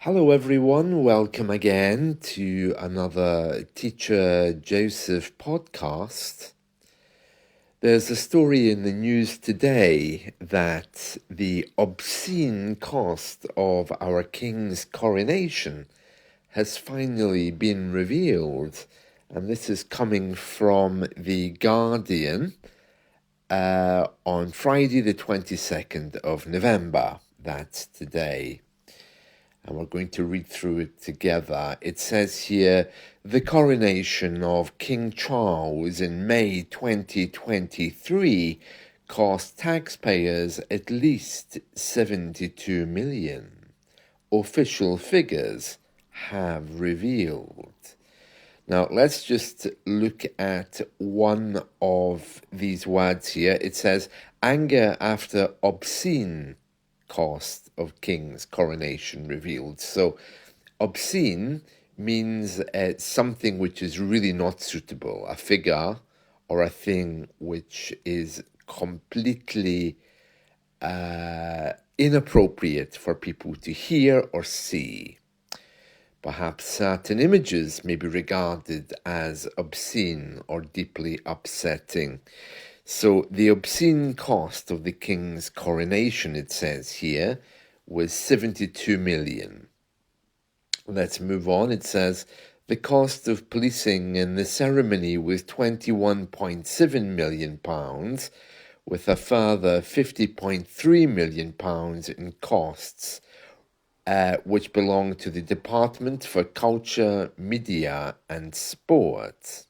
Hello, everyone. Welcome again to another Teacher Joseph podcast. There's a story in the news today that the obscene cost of our King's coronation has finally been revealed. And this is coming from The Guardian on Friday, the 22nd of November. That's today. And we're going to read through it together. It says here, the coronation of King Charles in May 2023 cost taxpayers at least 72 million. Official figures have revealed. Now, let's just look at one of these words here. It says, anger after obscene cost of King's coronation revealed. So obscene means something which is really not suitable, a figure or a thing which is completely inappropriate for people to hear or see. Perhaps certain images may be regarded as obscene or deeply upsetting. So the obscene cost of the King's coronation, it says here, was 72 million. Let's move on. It says the cost of policing in the ceremony was £21.7 million, with a further £50.3 million in costs, which belong to the Department for Culture, Media and Sport.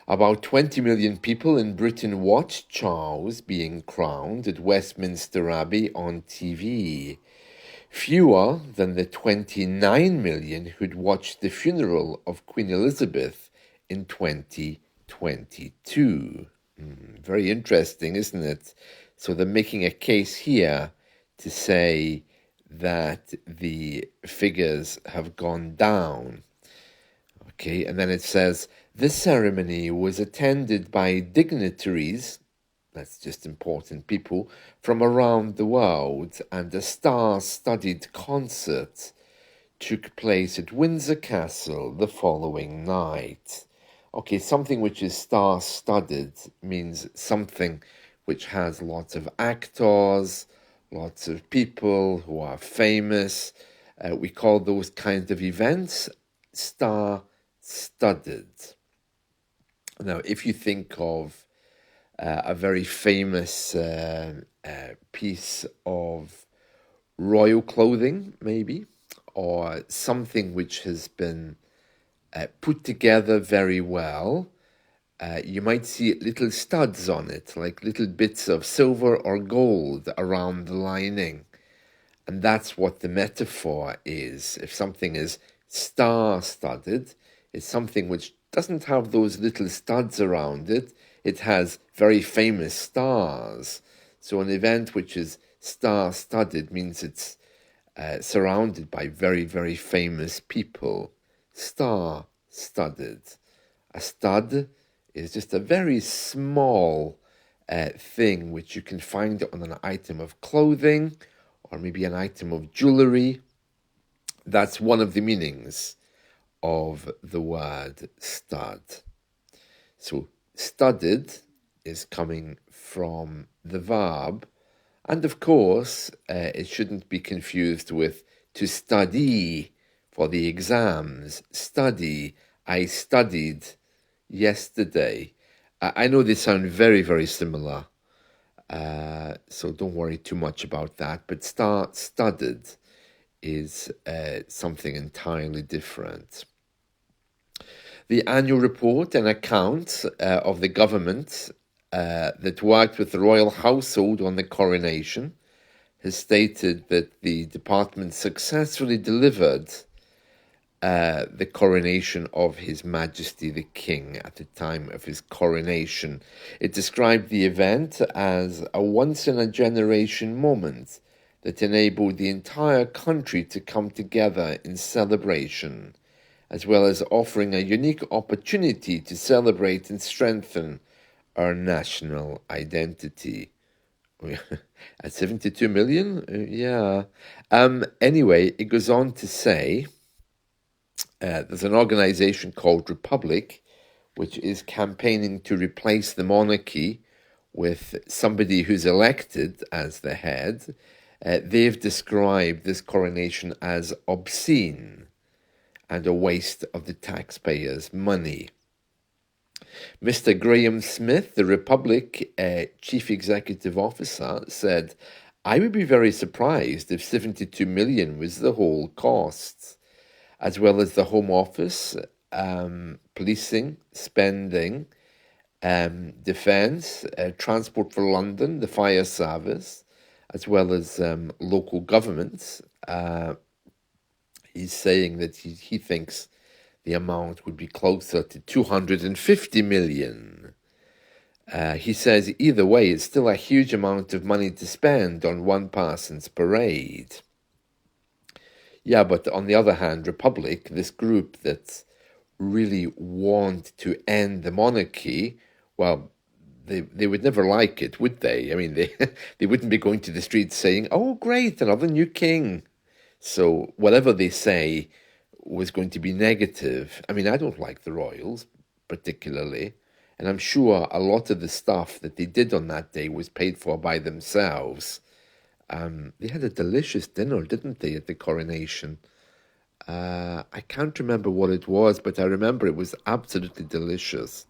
About 20 million people in Britain watched Charles being crowned at Westminster Abbey on TV. Fewer than the 29 million who'd watched the funeral of Queen Elizabeth in 2022. Very interesting, isn't it? So they're making a case here to say that the figures have gone down. Okay, and then it says, this ceremony was attended by dignitaries, that's just important people, from around the world, and a star-studded concert took place at Windsor Castle the following night. Okay, something which is star-studded means something which has lots of actors, lots of people who are famous. We call those kinds of events star-studded. Now, if you think of a very famous piece of royal clothing, maybe, or something which has been put together very well, you might see little studs on it, like little bits of silver or gold around the lining. And that's what the metaphor is. If something is star-studded, it's something which doesn't have those little studs around it. It has very famous stars. So an event which is star-studded means it's surrounded by very, very famous people. Star-studded. A stud is just a very small thing which you can find on an item of clothing or maybe an item of jewelry. That's one of the meanings of the word stud. So studded is coming from the verb, and of course it shouldn't be confused with to study for the exams. Study, I studied yesterday. I know they sound very, very similar, so don't worry too much about that, but studded is something entirely different. The annual report and accounts of the government that worked with the royal household on the coronation has stated that the department successfully delivered the coronation of His Majesty the King at the time of his coronation. It described the event as a once-in-a-generation moment that enabled the entire country to come together in celebration, as well as offering a unique opportunity to celebrate and strengthen our national identity. At 72 million? Yeah. Anyway, it goes on to say there's an organization called Republic, which is campaigning to replace the monarchy with somebody who's elected as the head. They've described this coronation as obscene and a waste of the taxpayers' money. Mr. Graham Smith, the Republic Chief Executive Officer, said, I would be very surprised if 72 million was the whole cost, as well as the Home Office, policing, spending, defence, Transport for London, the fire service, as well as local governments. He's saying that he thinks the amount would be closer to 250 million. He says either way, it's still a huge amount of money to spend on one person's parade. Yeah, but on the other hand, Republic, this group that really want to end the monarchy, well, they would never like it, would they? I mean, they wouldn't be going to the streets saying, oh, great, another new king. So whatever they say was going to be negative. I mean, I don't like the royals particularly, and I'm sure a lot of the stuff that they did on that day was paid for by themselves. They had a delicious dinner, didn't they, at the coronation? I can't remember what it was, but I remember it was absolutely delicious.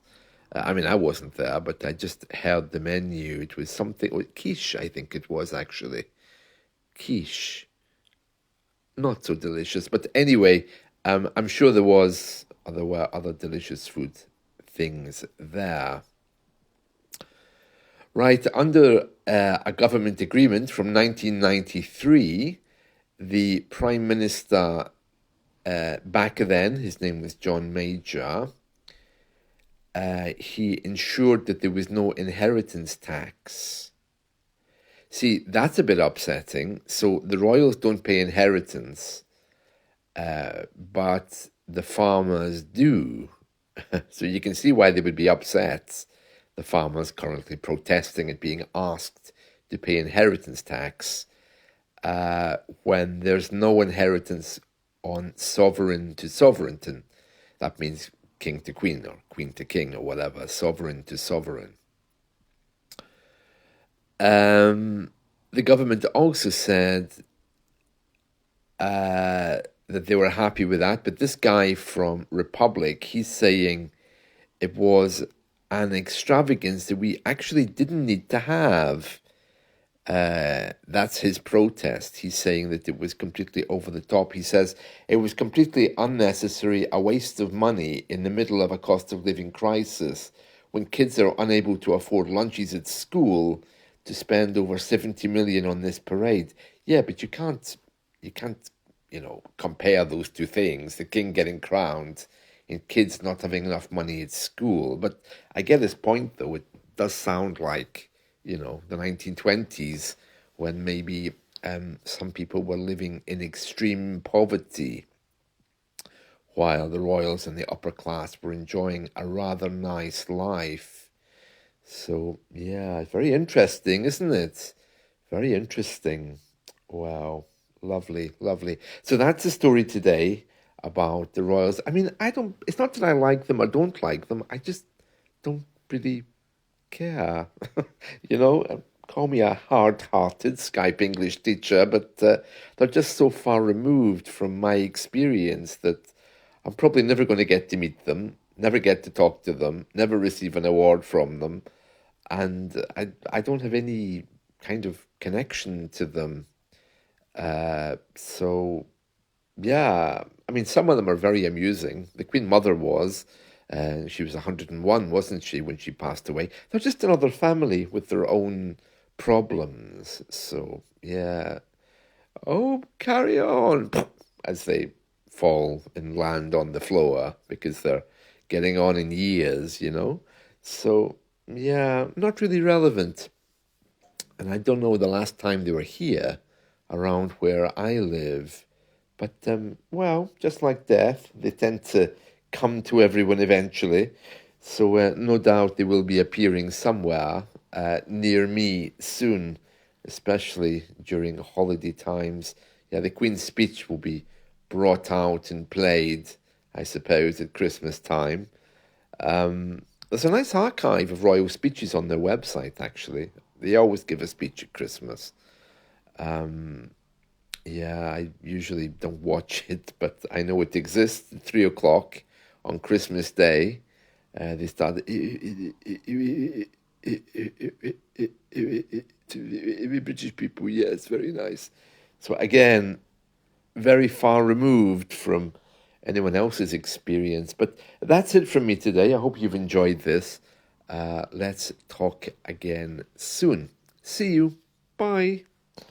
I mean, I wasn't there, but I just heard the menu. It was something, quiche, I think it was actually. Quiche. Not so delicious, but anyway, I'm sure there were other delicious food things there. Right, under a government agreement from 1993, the Prime Minister back then, his name was John Major, he ensured that there was no inheritance tax. See, that's a bit upsetting. So the royals don't pay inheritance, but the farmers do. So you can see why they would be upset. The farmers currently protesting at being asked to pay inheritance tax when there's no inheritance on sovereign to sovereignty. That means king to queen or queen to king or whatever, sovereign to sovereign. The government also said that they were happy with that, but this guy from Republic, he's saying it was an extravagance that we actually didn't need to have. That's his protest. He's saying that it was completely over the top. He says it was completely unnecessary, a waste of money in the middle of a cost of living crisis when kids are unable to afford lunches at school to spend over 70 million on this parade. Yeah, but you can't, compare those two things, the king getting crowned and kids not having enough money at school. But I get his point, though. It does sound like, the 1920s when maybe some people were living in extreme poverty while the royals and the upper class were enjoying a rather nice life. So, yeah, very interesting, isn't it? Very interesting. Wow, lovely, lovely. So that's the story today about the royals. I mean, it's not that I like them or don't like them, I just don't really care. Call me a hard-hearted Skype English teacher, but they're just so far removed from my experience that I'm probably never going to get to meet them, never get to talk to them, never receive an award from them, and I don't have any kind of connection to them. So, yeah, I mean, some of them are very amusing. The Queen Mother was. She was 101, wasn't she, when she passed away? They're just another family with their own problems. So, yeah. Oh, carry on, as they fall and land on the floor because they're getting on in years. So, yeah, not really relevant. And I don't know the last time they were here around where I live. But, well, just like death, they tend to come to everyone eventually. So no doubt they will be appearing somewhere near me soon, especially during holiday times. Yeah, the Queen's speech will be brought out and played, I suppose, at Christmas time. There's a nice archive of royal speeches on their website, actually. They always give a speech at Christmas. Yeah, I usually don't watch it, but I know it exists at 3 o'clock on Christmas Day. They start British people. Yes, very nice. So again, very far removed from anyone else's experience. But that's it from me today. I hope you've enjoyed this. Let's talk again soon. See you. Bye.